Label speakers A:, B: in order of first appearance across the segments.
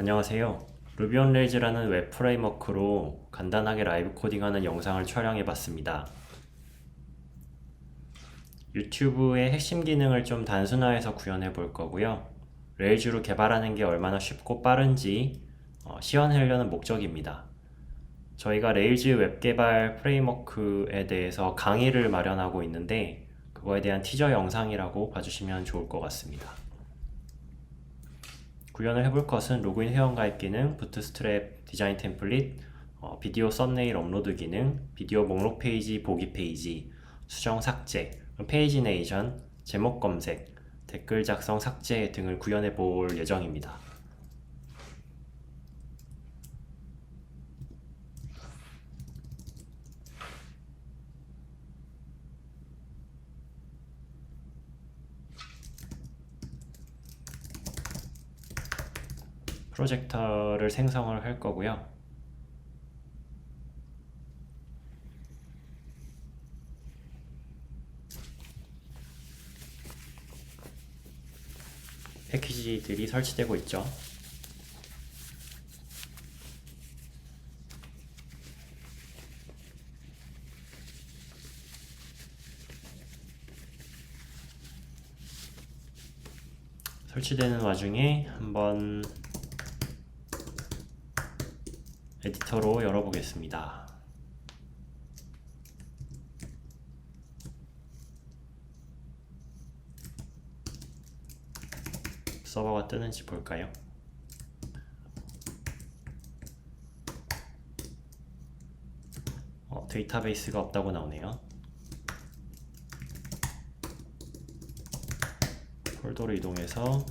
A: 안녕하세요. 루비 온 레일즈라는 웹 프레임워크로 간단하게 라이브 코딩하는 영상을 촬영해 봤습니다. 유튜브의 핵심 기능을 좀 단순화해서 구현해 볼 거고요. 레일즈로 개발하는 게 얼마나 쉽고 빠른지 시연하려는 목적입니다. 저희가 레일즈 웹 개발 프레임워크에 대해서 강의를 마련하고 있는데 그거에 대한 티저 영상이라고 봐주시면 좋을 것 같습니다. 구현을 해볼 것은 로그인 회원가입 기능, 부트스트랩 디자인 템플릿, 비디오 썸네일 업로드 기능, 비디오 목록 페이지 보기 페이지, 수정 삭제, 페이지네이션, 제목 검색, 댓글 작성 삭제 등을 구현해 볼 예정입니다. 프로젝터를 생성을 할 거고요. 패키지들이 설치되고 있죠. 설치되는 와중에 한번 에디터로 열어보겠습니다. 서버가 뜨는지 볼까요? 데이터베이스가 없다고 나오네요. 폴더로 이동해서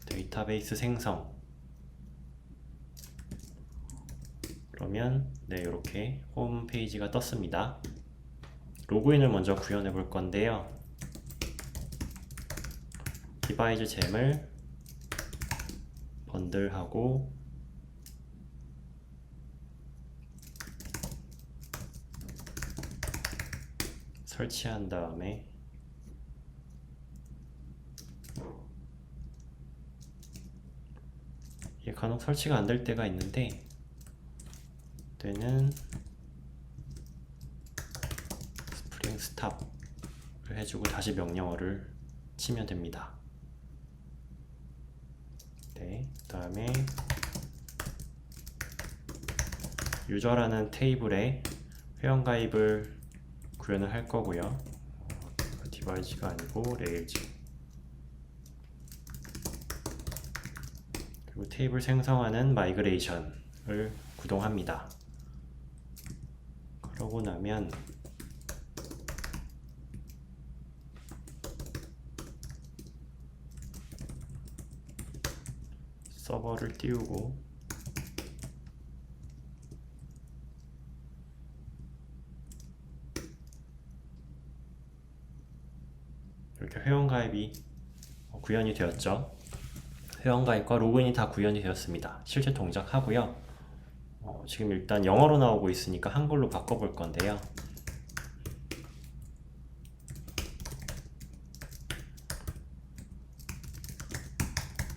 A: 데이터베이스 생성. 그러면 이렇게 홈페이지가 떴습니다. 로그인을 먼저 구현해 볼 건데요. 디바이즈 잼을 번들하고 설치한 다음에 이게 간혹 설치가 안 될 때가 있는데 그때는 스프링 스탑을 해주고 다시 명령어를 치면 됩니다. 그 다음에 유저라는 테이블에 회원가입을 구현을 할 거고요. 디바이즈가 아니고 레일즈. 그리고 테이블 생성하는 마이그레이션을 구동합니다. 그러고 나면 서버를 띄우고 이렇게 회원가입이 구현이 되었죠. 회원가입과 로그인이 다 구현이 되었습니다. 실제 동작하고요. 지금 일단 영어로 나오고 있으니까 한글로 바꿔볼 건데요.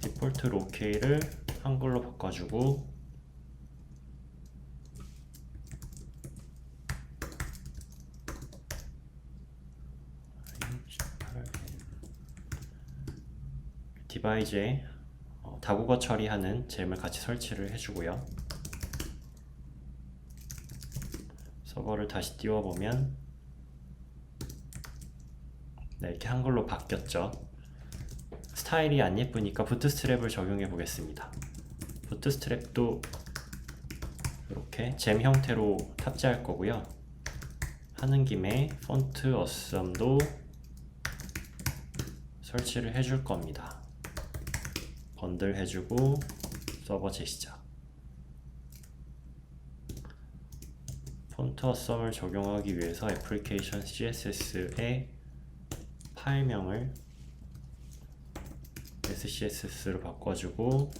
A: 디폴트 로케이를 한글로 바꿔주고 디바이즈에 다국어 처리하는 잼을 같이 설치를 해주고요. 서버를 다시 띄워보면 이렇게 한글로 바뀌었죠. 스타일이 안 예쁘니까 부트스트랩을 적용해 보겠습니다. 부트스트랩도 이렇게 잼 형태로 탑재할 거고요. 하는 김에 폰트 어썸도 설치를 해줄 겁니다. 번들 해주고 서버 재시작. 폰트 어썸을 적용하기 위해서 애플리케이션 CSS의 파일명을 SCSS로 바꿔주고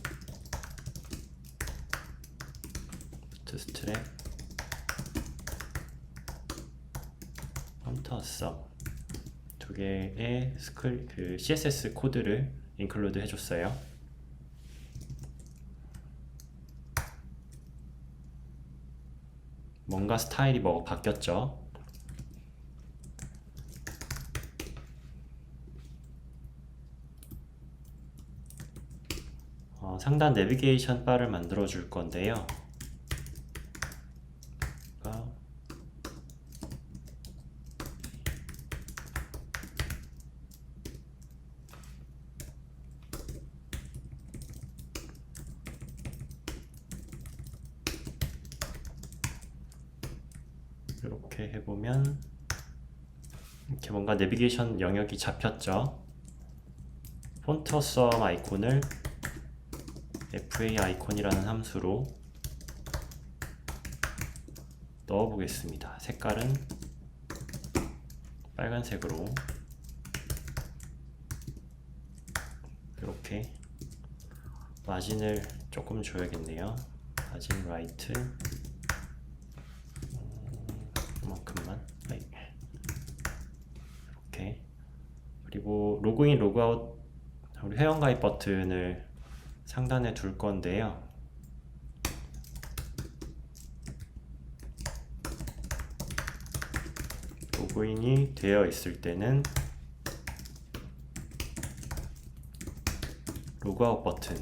A: 부트스트랩 폰트 어썸 두 개의 CSS 코드를 인클루드 해줬어요. 뭔가 스타일이 바뀌었죠. 상단 내비게이션 바를 만들어 줄 건데요. 이렇게 해보면 이렇게 뭔가 내비게이션 영역이 잡혔죠. 폰트 썸 아이콘을 FA 아이콘이라는 함수로 넣어 보겠습니다. 색깔은 빨간색으로 이렇게 마진을 조금 줘야겠네요. 마진 라이트 이만큼만 이렇게. 그리고 로그인 로그아웃 우리 회원가입 버튼을 상단에 둘 건데요. 로그인이 되어 있을 때는 로그아웃 버튼,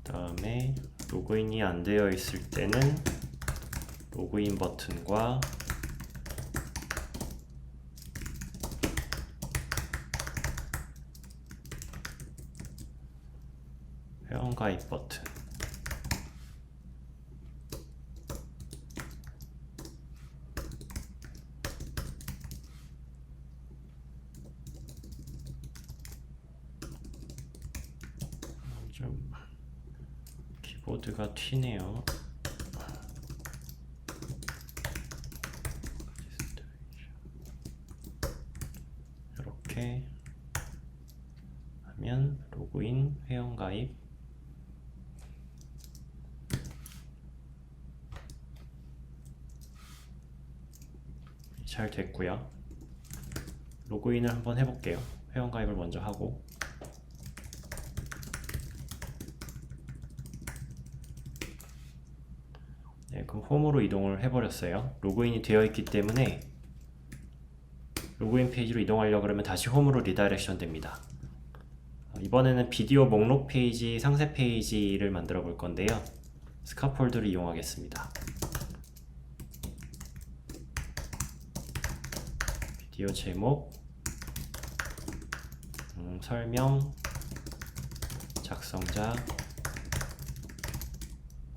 A: 그 다음에 로그인이 안 되어 있을 때는 로그인 버튼과 회원가입 버튼, 좀 키보드가 튀네요. 이렇게 하면 로그인, 회원가입 잘 됐고요. 로그인을 한번 해볼게요. 회원가입을 먼저 하고 그럼 홈으로 이동을 해버렸어요. 로그인이 되어 있기 때문에 로그인 페이지로 이동하려고 그러면 다시 홈으로 리다이렉션 됩니다. 이번에는 비디오 목록 페이지, 상세 페이지를 만들어 볼 건데요. 스카폴드를 이용하겠습니다. 비디오 제목, 설명, 작성자,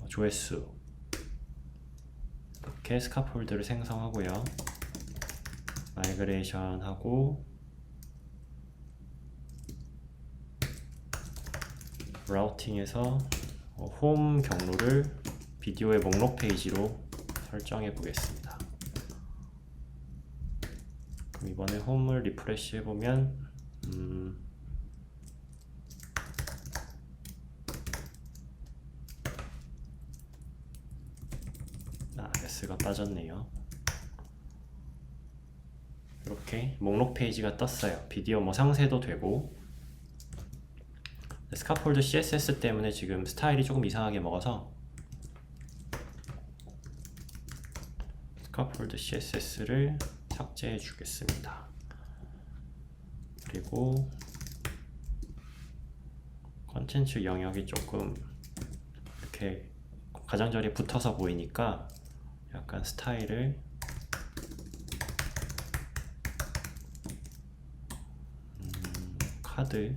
A: 조회수, 이렇게 스카폴드를 생성하고요. 마이그레이션 하고 라우팅에서 홈 경로를 비디오의 목록 페이지로 설정해 보겠습니다. 그럼 이번에 홈을 리프레시 해보면 S가 빠졌네요. 이렇게 목록 페이지가 떴어요. 비디오 상세도 되고. 스카폴드 CSS 때문에 지금 스타일이 조금 이상하게 먹어서 스카폴드 CSS를 삭제해 주겠습니다. 그리고 컨텐츠 영역이 조금 이렇게 가장자리에 붙어서 보이니까 약간 스타일을 카드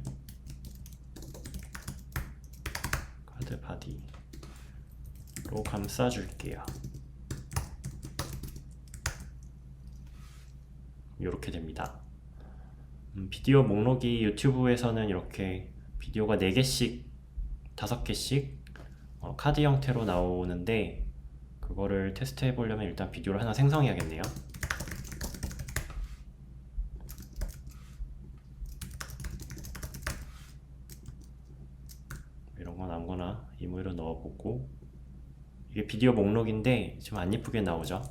A: 바디로 감싸줄게요. 이렇게 됩니다. 비디오 목록이 유튜브에서는 이렇게 비디오가 4개씩 5개씩 카드 형태로 나오는데 그거를 테스트 해보려면 일단 비디오를 하나 생성해야겠네요. 이런 건 이건 아무거나 이모로 넣어보고, 이게 비디오 목록인데 좀 안 예쁘게 나오죠.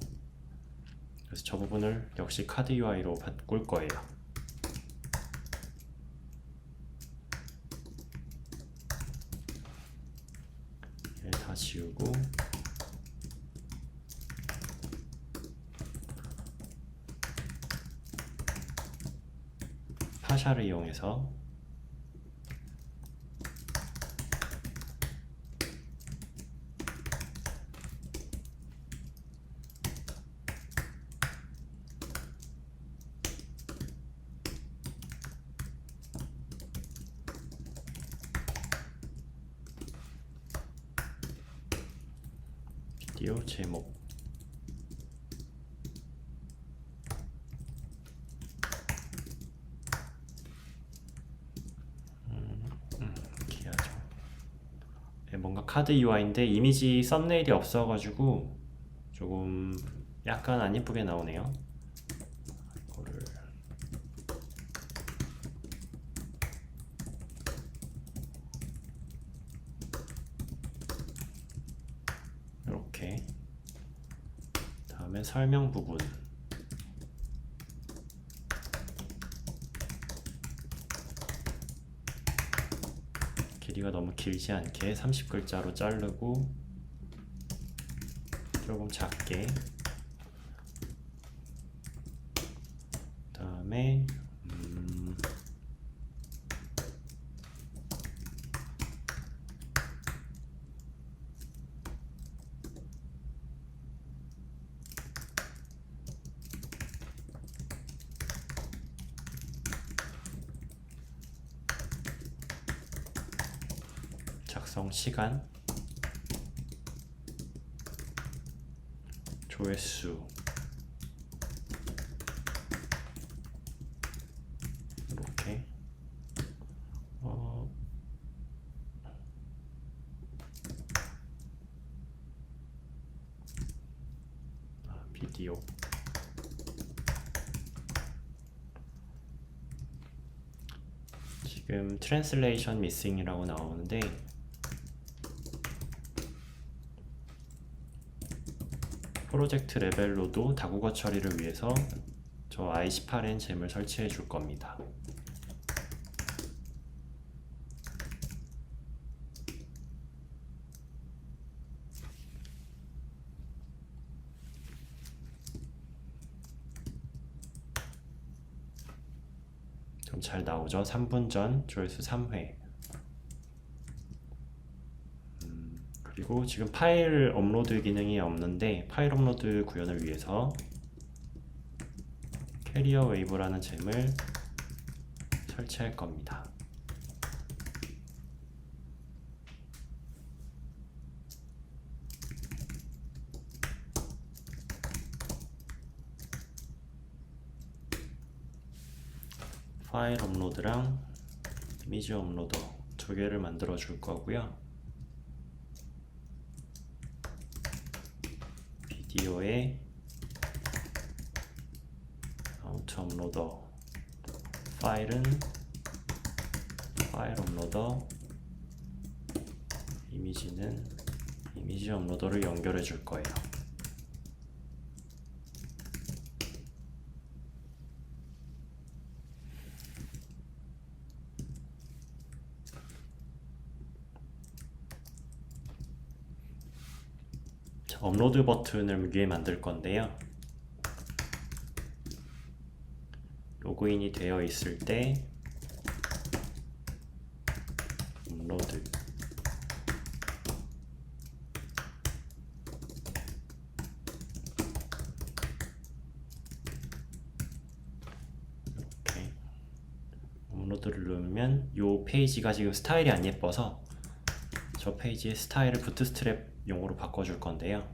A: 그래서 저 부분을 역시 카드 UI로 바꿀 거예요. 얘 다 지우고, 파샤를 이용해서 비디오 제목, 이렇게 하죠. 뭔가 카드 UI인데 이미지 썸네일이 없어가지고 조금 약간 안 예쁘게 나오네요. 이거를 이렇게, 다음에 설명 부분, 길이가 너무 길지 않게 30글자로 자르고 조금 작게, 그다음에 작성 시간, 조회수, 이렇게 비디오, 지금 트랜슬레이션 미싱이라고 나오는데 프로젝트 레벨로도 다국어 처리를 위해서 저 i18n 잼을 설치해 줄 겁니다. 좀 잘 나오죠? 3분 전 조회수 3회. 그리고 지금 파일 업로드 기능이 없는데 파일 업로드 구현을 위해서 캐리어 웨이브라는 잼을 설치할 겁니다. 파일 업로드랑 이미지 업로더 두 개를 만들어 줄 거고요. 비디오에 아우트 업로더, 파일은 파일 업로더, 이미지는 이미지 업로더를 연결해 줄 거예요. 업로드 버튼을 위에 만들 건데요. 로그인이 되어 있을 때 업로드, 이렇게 업로드를 누르면 이 페이지가 지금 스타일이 안 예뻐서 저 페이지의 스타일을 부트스트랩 용으로 바꿔줄 건데요.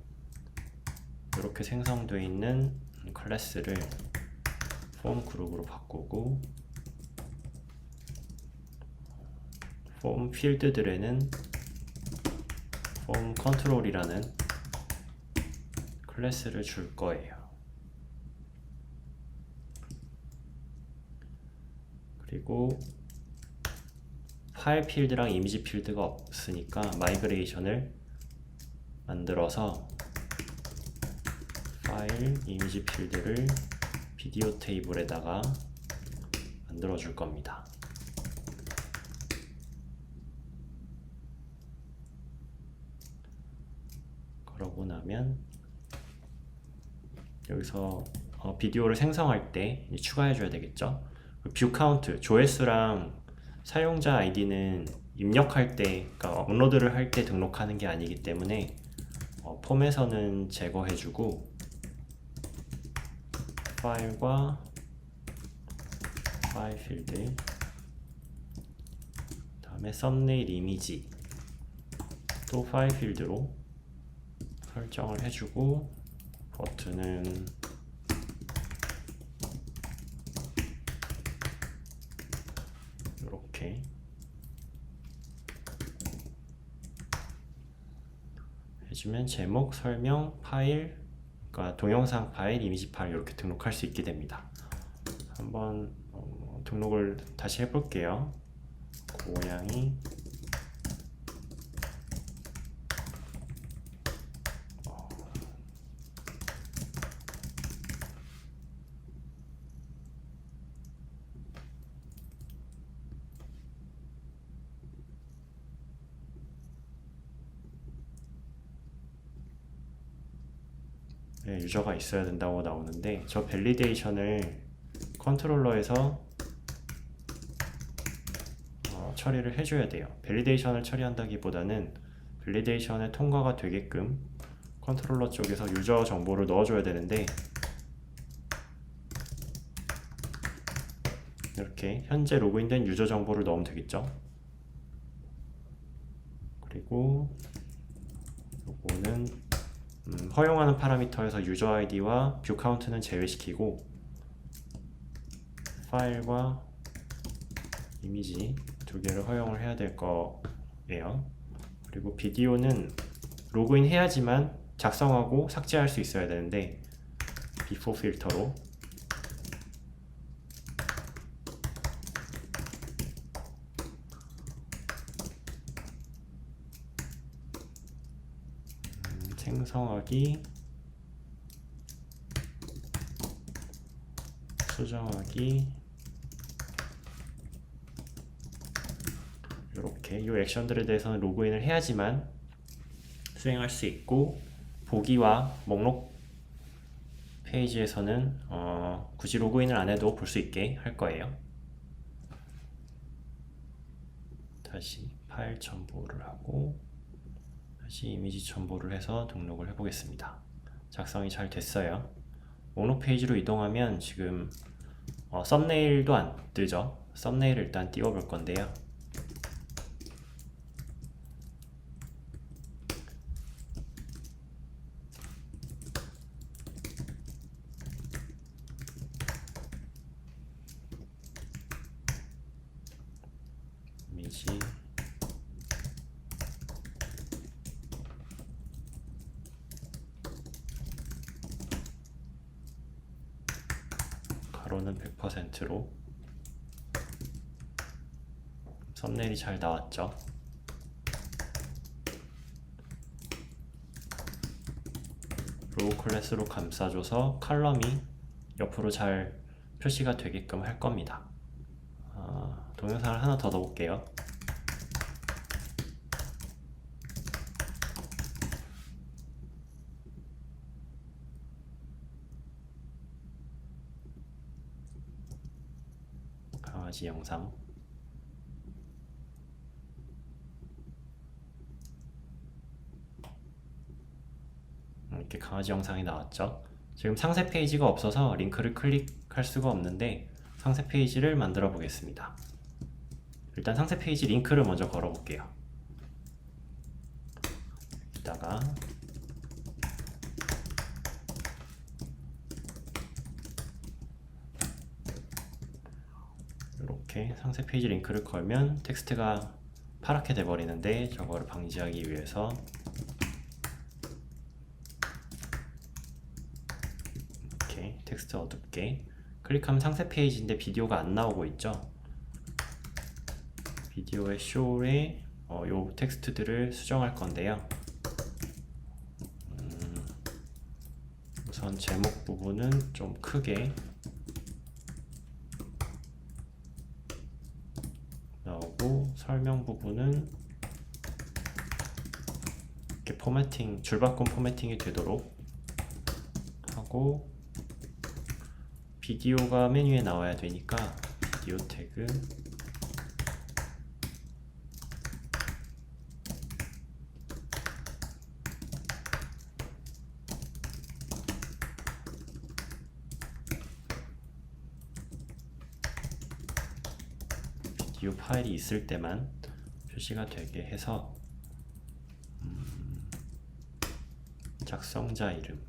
A: 이렇게 생성되어 있는 클래스를 폼 그룹으로 바꾸고, 폼 필드들에는 폼 컨트롤이라는 클래스를 줄 거예요. 그리고 파일 필드랑 이미지 필드가 없으니까 마이그레이션을 만들어서 파일 이미지 필드를 비디오 테이블에다가 만들어 줄 겁니다. 그러고 나면 여기서 비디오를 생성할 때 추가해 줘야 되겠죠. 뷰 카운트, 조회수랑 사용자 아이디는 입력할 때, 그러니까 업로드를 할 때 등록하는 게 아니기 때문에 폼에서는 제거해 주고 파일과 파일 필드, 다음에 썸네일 이미지 또 파일 필드로 설정을 해주고 버튼은 이렇게 해주면 제목, 설명, 파일, 그러니까 동영상 파일, 이미지 파일 이렇게 등록할 수 있게 됩니다. 한번 등록을 다시 해볼게요. 고양이 네, 유저가 있어야 된다고 나오는데 저 밸리데이션을 컨트롤러에서 처리를 해줘야 돼요. 밸리데이션을 처리한다기보다는 밸리데이션에 통과가 되게끔 컨트롤러 쪽에서 유저 정보를 넣어줘야 되는데 이렇게 현재 로그인된 유저 정보를 넣으면 되겠죠. 그리고 요거는 허용하는 파라미터에서 유저 아이디와 뷰 카운트는 제외시키고 파일과 이미지 두 개를 허용을 해야 될 거예요. 그리고 비디오는 로그인 해야지만 작성하고 삭제할 수 있어야 되는데 before 필터로 생성하기, 수정하기 이렇게 이 액션들에 대해서는 로그인을 해야지만 수행할 수 있고 보기와 목록 페이지에서는 굳이 로그인을 안 해도 볼 수 있게 할 거예요. 다시 파일 첨부를 하고 다시 이미지 첨부를 해서 등록을 해보겠습니다. 작성이 잘 됐어요. 목록 페이지로 이동하면 지금 썸네일도 안 뜨죠. 썸네일을 일단 띄워볼 건데요. 이미지 가로는 100%로 썸네일이 잘 나왔죠. 로우 클래스로 감싸줘서 칼럼이 옆으로 잘 표시가 되게끔 할 겁니다. 동영상을 하나 더 넣어볼게요. 강아지 영상. 이렇게 강아지 영상이 나왔죠. 지금 상세 페이지가 없어서 링크를 클릭할 수가 없는데 상세 페이지를 만들어 보겠습니다. 일단 상세 페이지 링크를 먼저 걸어 볼게요. 여기다가 이렇게 상세 페이지 링크를 걸면 텍스트가 파랗게 돼 버리는데 저거를 방지하기 위해서 이렇게 텍스트 어둡게 클릭하면 상세 페이지인데 비디오가 안 나오고 있죠. 비디오의 show에 요 텍스트들을 수정할 건데요. 우선 제목 부분은 좀 크게 나오고, 설명 부분은 이렇게 포매팅, 줄바꿈 포매팅이 되도록 하고, 비디오가 메뉴에 나와야 되니까 비디오 태그 비디오 파일이 있을 때만 표시가 되게 해서 작성자 이름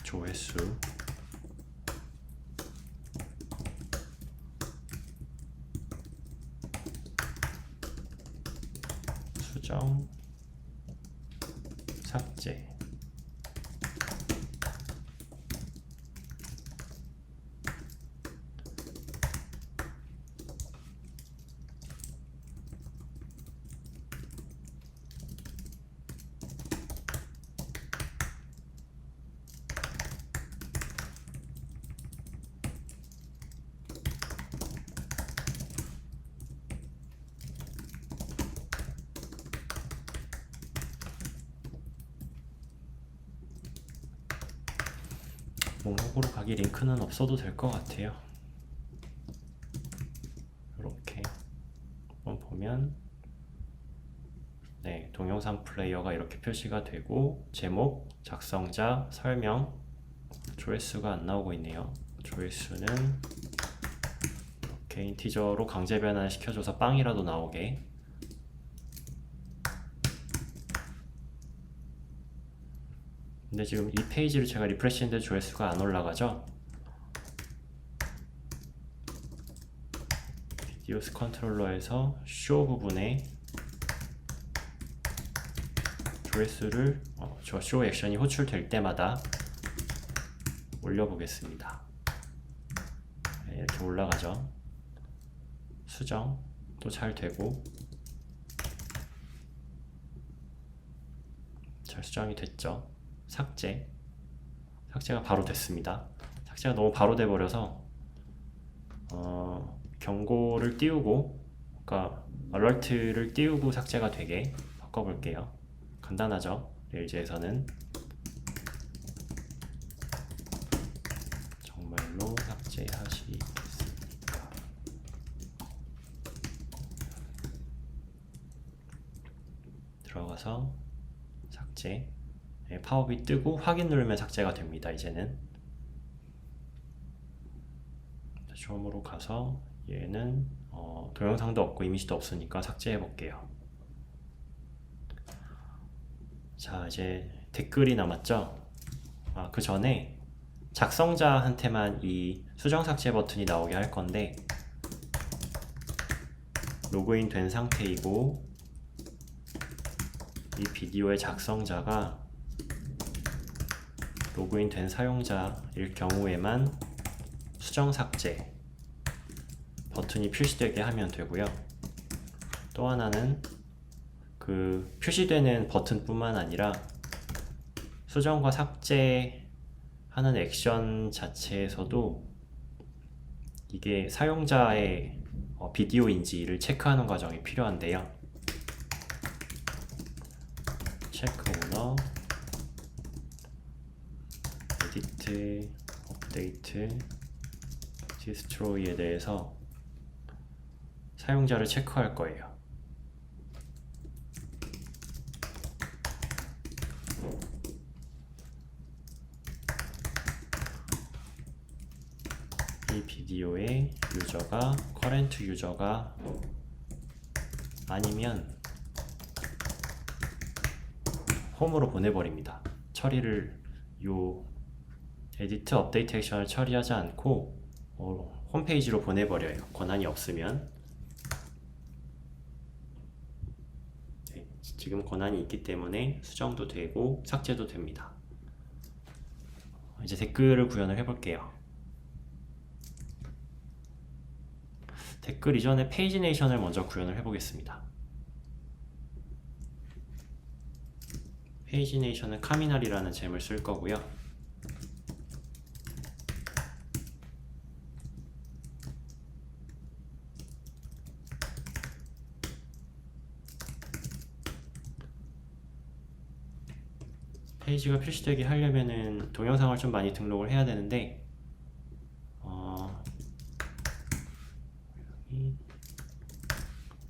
A: 조회수 수정 삭제 목록으로 가기 링크는 없어도 될 것 같아요. 이렇게 한번 보면 네, 동영상 플레이어가 이렇게 표시가 되고, 제목, 작성자, 설명, 조회수가 안 나오고 있네요. 조회수는 이렇게 인티저로 강제 변환 시켜줘서 빵이라도 나오게. 근데 지금 이 페이지를 제가 리프레시했는데 조회수가 안 올라가죠? 비디오스 컨트롤러에서 쇼 부분에 조회수를 저 쇼 액션이 호출될 때마다 올려보겠습니다. 네, 이렇게 올라가죠. 수정도 잘 되고, 잘 수정이 됐죠. 삭제가 바로 됐습니다. 삭제가 너무 바로 돼버려서 경고를 띄우고, 그러니까 알러트를 띄우고 삭제가 되게 바꿔볼게요. 간단하죠? 레일즈에서는 정말로 삭제하시겠습니까? 들어가서 삭제, 네, 팝업이 뜨고 확인 누르면 삭제가 됩니다. 이제는 홈으로 가서 얘는 동영상도 없고 이미지도 없으니까 삭제해 볼게요. 자, 이제 댓글이 남았죠. 그 전에 작성자한테만 이 수정 삭제 버튼이 나오게 할 건데, 로그인 된 상태이고 이 비디오의 작성자가 로그인 된 사용자일 경우에만 수정 삭제 버튼이 표시되게 하면 되고요. 또 하나는 그 표시되는 버튼뿐만 아니라 수정과 삭제하는 액션 자체에서도 이게 사용자의 비디오인지를 체크하는 과정이 필요한데요. 체크 오너, 에디트, 업데이트, 디스트로이에 대해서 사용자를 체크할 거예요. 이 비디오의 유저가 커런트 유저가 아니면 홈으로 보내버립니다. 처리를 요 에디트 업데이트 액션을 처리하지 않고 홈페이지로 보내버려요. 권한이 없으면. 지금 권한이 있기 때문에 수정도 되고 삭제도 됩니다. 이제 댓글을 구현을 해볼게요. 댓글 이전에 페이지네이션을 먼저 구현을 해보겠습니다. 페이지네이션은 카미날이라는 잼을 쓸 거고요. 페이지가 표시되게 하려면은 동영상을 좀 많이 등록을 해야 되는데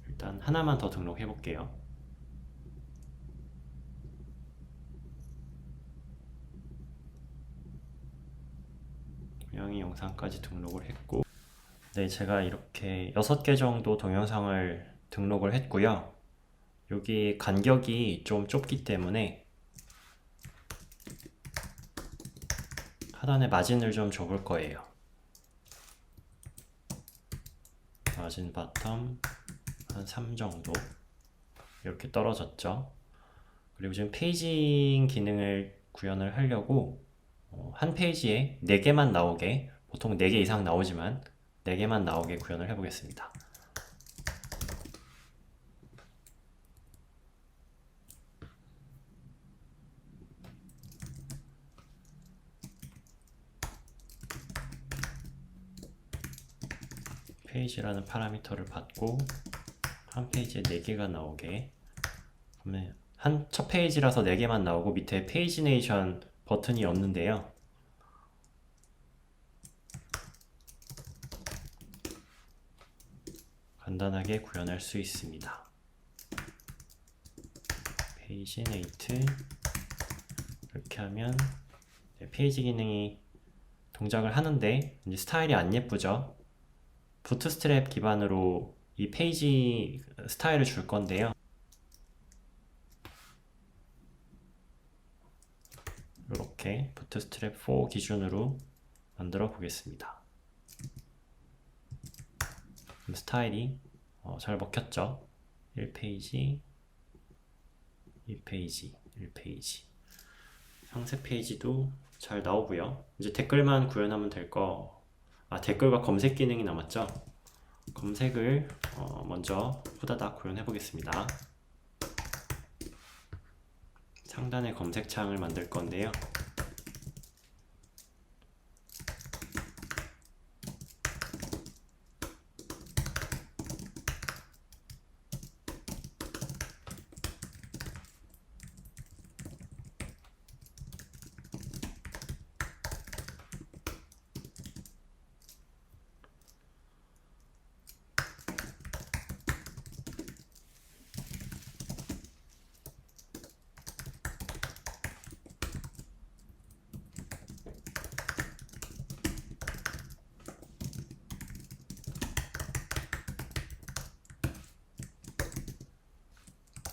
A: 일단 하나만 더 등록해 볼게요. 고양이 영상까지 등록을 했고, 네, 제가 이렇게 6개 정도 동영상을 등록을 했고요. 여기 간격이 좀 좁기 때문에 하단에 마진을 좀 줘볼 거예요. 마진 바텀 한 3 정도 이렇게 떨어졌죠. 그리고 지금 페이징 기능을 구현을 하려고 한 페이지에 4개만 나오게, 보통 4개 이상 나오지만 4개만 나오게 구현을 해보겠습니다. 페이지라는 파라미터를 받고 한 페이지에 4개가 나오게, 그러면 첫 페이지라서 4개만 나오고 밑에 페이지네이션 버튼이 없는데요. 간단하게 구현할 수 있습니다. 페이지네이트 이렇게 하면 페이지 기능이 동작을 하는데 이제 스타일이 안 예쁘죠. 부트스트랩 기반으로 이 페이지 스타일을 줄 건데요. 이렇게 부트스트랩 4 기준으로 만들어 보겠습니다. 그럼 스타일이 잘 먹혔죠. 1페이지, 2페이지, 1페이지. 상세 페이지도 잘 나오고요. 이제 댓글만 구현하면 될 거. 댓글과 검색 기능이 남았죠. 검색을 먼저 후다닥 구현해 보겠습니다. 상단에 검색창을 만들 건데요.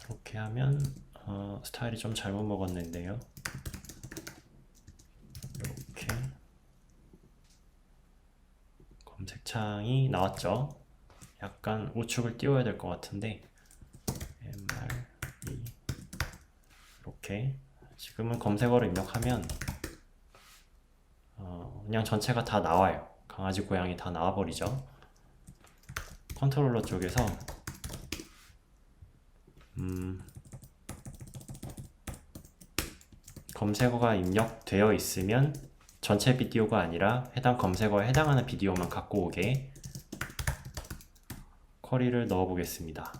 A: 이렇게 하면 스타일이 좀 잘못 먹었는데요. 이렇게 검색창이 나왔죠. 약간 우측을 띄워야 될 것 같은데 MR2 이렇게. 지금은 검색어를 입력하면 그냥 전체가 다 나와요. 강아지, 고양이 다 나와버리죠. 컨트롤러 쪽에서 검색어가 입력되어 있으면 전체 비디오가 아니라 해당 검색어에 해당하는 비디오만 갖고 오게 쿼리를 넣어 보겠습니다.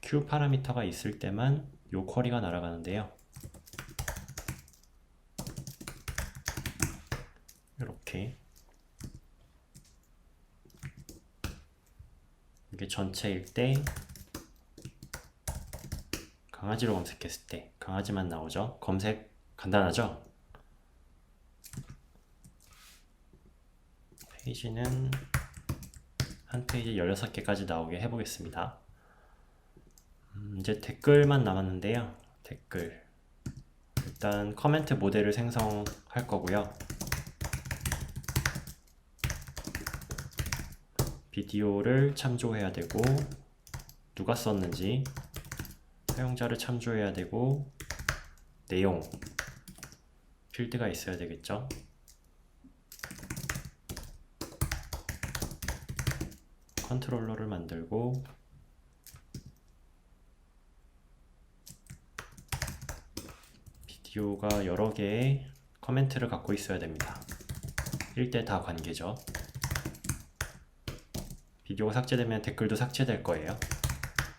A: q 파라미터가 있을 때만 이 쿼리가 날아가는데요. 이렇게 이게 전체일 때, 강아지로 검색했을 때 강아지만 나오죠. 검색 간단하죠? 페이지는 한 페이지에 16개까지 나오게 해보겠습니다. 이제 댓글만 남았는데요. 댓글. 일단 커멘트 모델을 생성할 거고요. 비디오를 참조해야 되고, 누가 썼는지, 사용자를 참조해야 되고, 내용, 필드가 있어야 되겠죠. 컨트롤러를 만들고, 비디오가 여러 개의 커멘트를 갖고 있어야 됩니다. 1대 다 관계죠. 비디오가 삭제되면 댓글도 삭제될 거예요.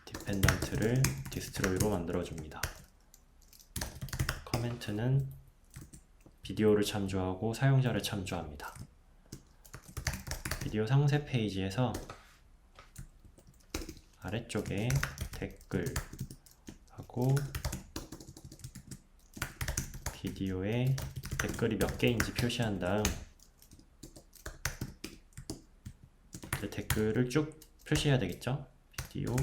A: 디펜던트를 디스트로이로 만들어줍니다. 커멘트는 비디오를 참조하고 사용자를 참조합니다. 비디오 상세 페이지에서 아래쪽에 댓글하고 비디오에 댓글이 몇 개인지 표시한 다음 댓글을 쭉 표시해야 되겠죠? 비디오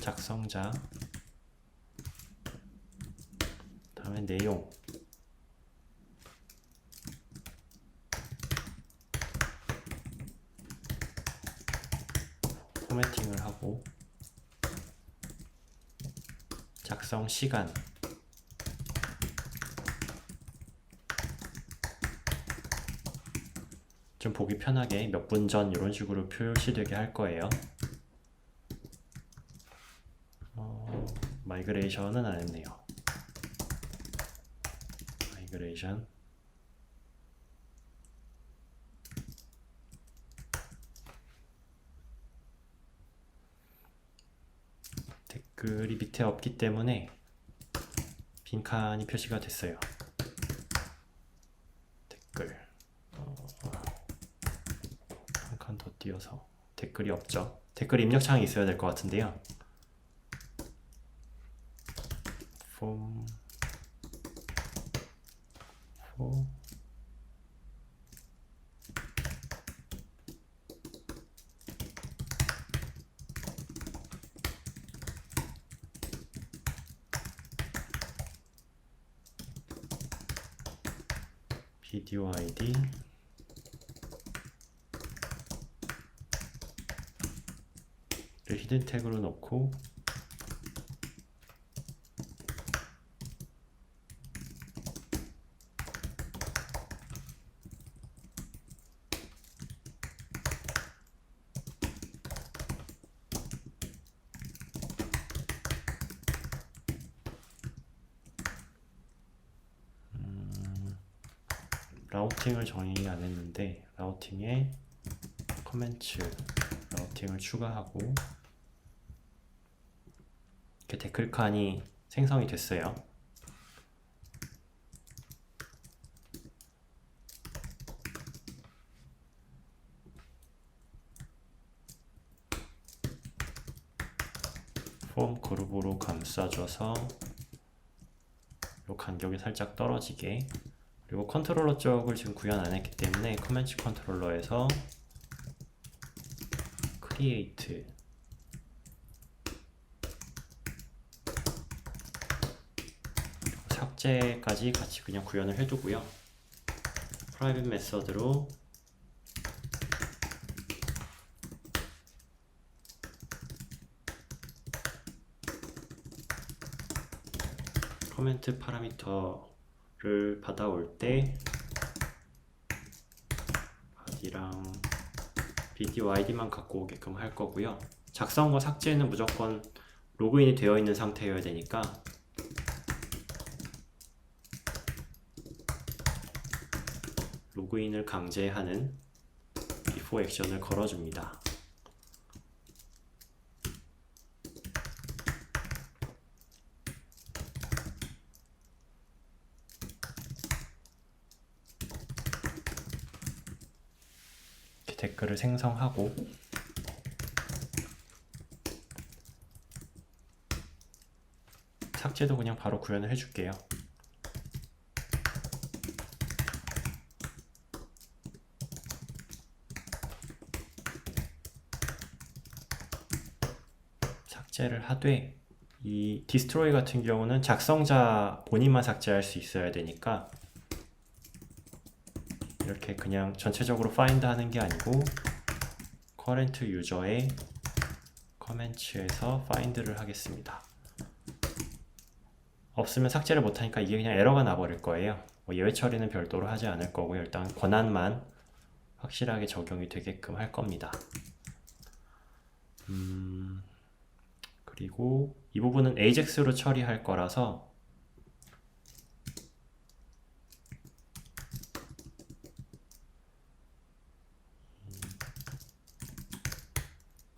A: 작성자, 다음에 내용, 포매팅을 하고, 작성 시간, 좀 보기 편하게 몇 분 전 이런 식으로 표시되게 할 거예요. 마이그레이션은 안 했네요. 마이그레이션 댓글이 밑에 없기 때문에 빈칸이 표시가 됐어요. 댓글 한 칸 더 띄어서 댓글이 없죠. 댓글 입력창이 있어야 될 것 같은데요. 폼 for 비디오 아이디 를 히든 태그로 넣고 라우팅을 정의 안 했는데 라우팅에 커멘트 라우팅을 추가하고 이렇게 댓글 칸이 생성이 됐어요. 폼 그룹으로 감싸줘서 이 간격이 살짝 떨어지게, 그리고 컨트롤러 쪽을 지금 구현 안 했기 때문에 커맨드 컨트롤러에서 create 삭제까지 같이 그냥 구현을 해두고요. 프라이빗 메서드로 코멘트 파라미터를 받아올 때 바디랑 비디오 아이디만 갖고 오게끔 할 거고요. 작성과 삭제는 무조건 로그인이 되어 있는 상태여야 되니까 로그인을 강제하는 before 액션을 걸어줍니다. 댓글을 생성하고 삭제도 그냥 바로 구현을 해줄게요. 삭제를 하되, 이 디스트로이 같은 경우는 작성자 본인만 삭제할 수 있어야 되니까 이렇게 그냥 전체적으로 find 하는 게 아니고 current user의 comments에서 find를 하겠습니다. 없으면 삭제를 못하니까 이게 그냥 에러가 나버릴 거예요. 뭐 예외 처리는 별도로 하지 않을 거고요. 일단 권한만 확실하게 적용이 되게끔 할 겁니다. 그리고 이 부분은 AJAX로 처리할 거라서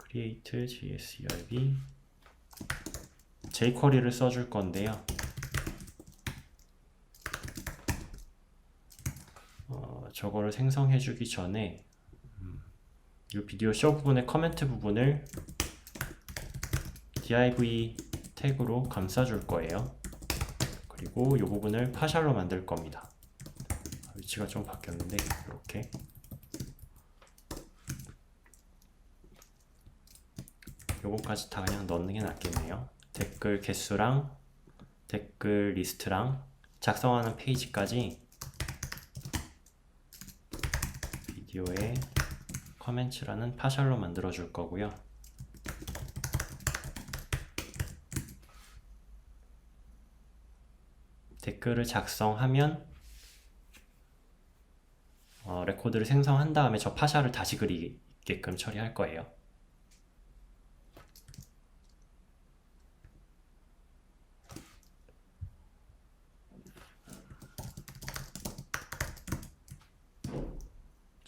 A: create JSERB jQuery를 써줄 건데요. 저거를 생성해 주기 전에 이 비디오 쇼 부분의 커멘트 부분을 div 태그로 감싸줄 거예요. 그리고 이 부분을 파샬로 만들 겁니다. 위치가 좀 바뀌었는데 이렇게 요거까지 다 그냥 넣는 게 낫겠네요. 댓글 개수랑 댓글 리스트랑 작성하는 페이지까지 비디오에 커멘츠라는 파샬로 만들어 줄 거고요. 댓글을 작성하면 레코드를 생성한 다음에 저 파샬을 다시 그리게끔 처리할 거예요.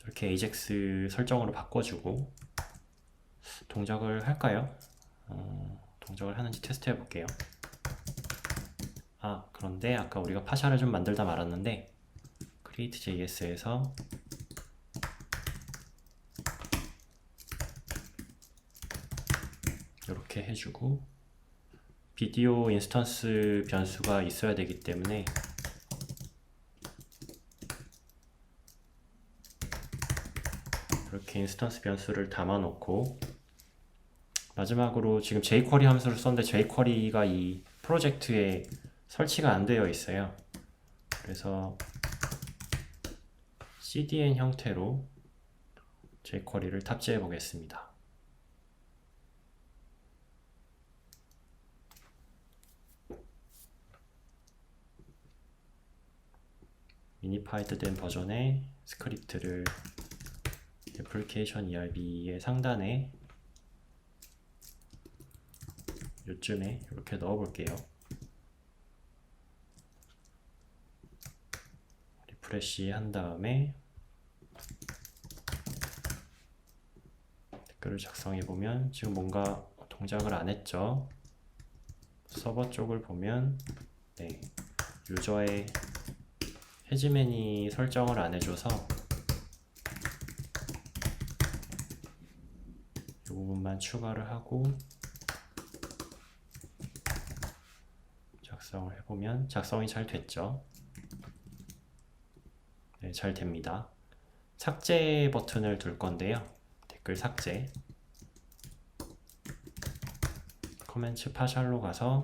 A: 이렇게 AJAX 설정으로 바꿔주고 동작을 할까요? 동작을 하는지 테스트 해볼게요. 그런데 아까 우리가 파샬을 좀 만들다 말았는데 create.js에서 이렇게 해주고 비디오 인스턴스 변수가 있어야 되기 때문에 이렇게 인스턴스 변수를 담아놓고 마지막으로 지금 jQuery 함수를 썼는데 jQuery가 이 프로젝트에 설치가 안 되어 있어요. 그래서 CDN 형태로 jQuery를 탑재해 보겠습니다. 미니파이드 된 버전의 스크립트를 애플리케이션 ERB의 상단에 요쯤에 이렇게 넣어 볼게요. 리프레시 한 다음에 댓글을 작성해 보면 지금 뭔가 동작을 안 했죠. 서버 쪽을 보면 유저의 해지맨이 설정을 안 해줘서 이 부분만 추가를 하고 작성을 해보면 작성이 잘 됐죠. 네, 잘 됩니다. 삭제 버튼을 둘 건데요. 댓글 삭제 커멘츠 파샬로 가서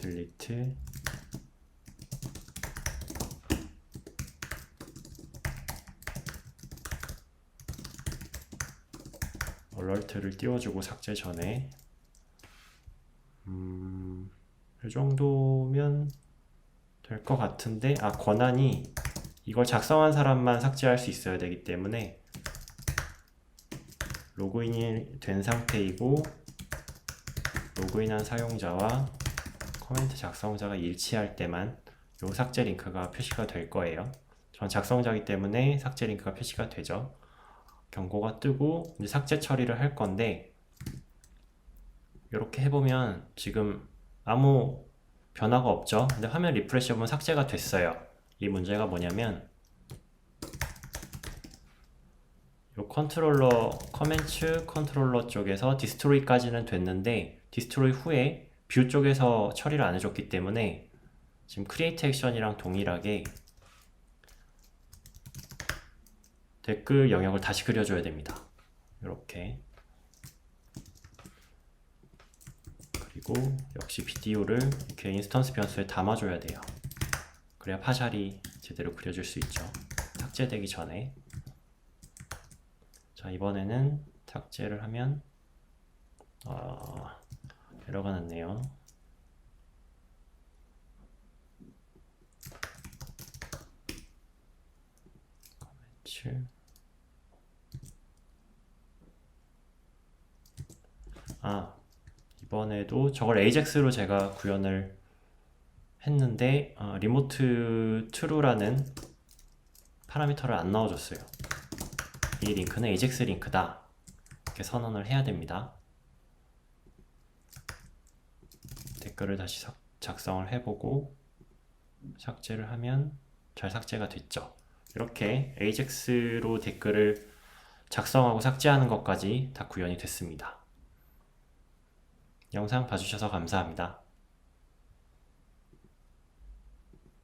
A: delete 얼러트를 띄워주고 삭제 전에 이 정도면 될 것 같은데 권한이 이걸 작성한 사람만 삭제할 수 있어야 되기 때문에 로그인이 된 상태이고 로그인한 사용자와 코멘트 작성자가 일치할 때만 이 삭제 링크가 표시가 될 거예요. 전 작성자이기 때문에 삭제 링크가 표시가 되죠. 경고가 뜨고 이제 삭제 처리를 할 건데 이렇게 해보면 지금 아무 변화가 없죠. 근데 화면 리프레시 해보면 삭제가 됐어요. 이 문제가 뭐냐면 이 컨트롤러 커멘츠 컨트롤러 쪽에서 디스트로이까지는 됐는데 디스트로이 후에 뷰 쪽에서 처리를 안 해줬기 때문에 지금 create 액션이랑 동일하게 댓글 영역을 다시 그려줘야 됩니다. 이렇게. 그리고 역시 비디오를 이렇게 인스턴스 변수에 담아줘야 돼요. 그래야 파샬이 제대로 그려줄 수 있죠. 삭제되기 전에. 자, 이번에는 삭제를 하면 에러가 났네요. 코멘트. 이번에도 저걸 AJAX로 제가 구현을 했는데 리모트 true라는 파라미터를 안 넣어줬어요. 이 링크는 AJAX 링크다 이렇게 선언을 해야 됩니다. 댓글을 다시 작성을 해보고 삭제를 하면 잘 삭제가 됐죠. 이렇게 AJAX로 댓글을 작성하고 삭제하는 것까지 다 구현이 됐습니다. 영상 봐주셔서 감사합니다.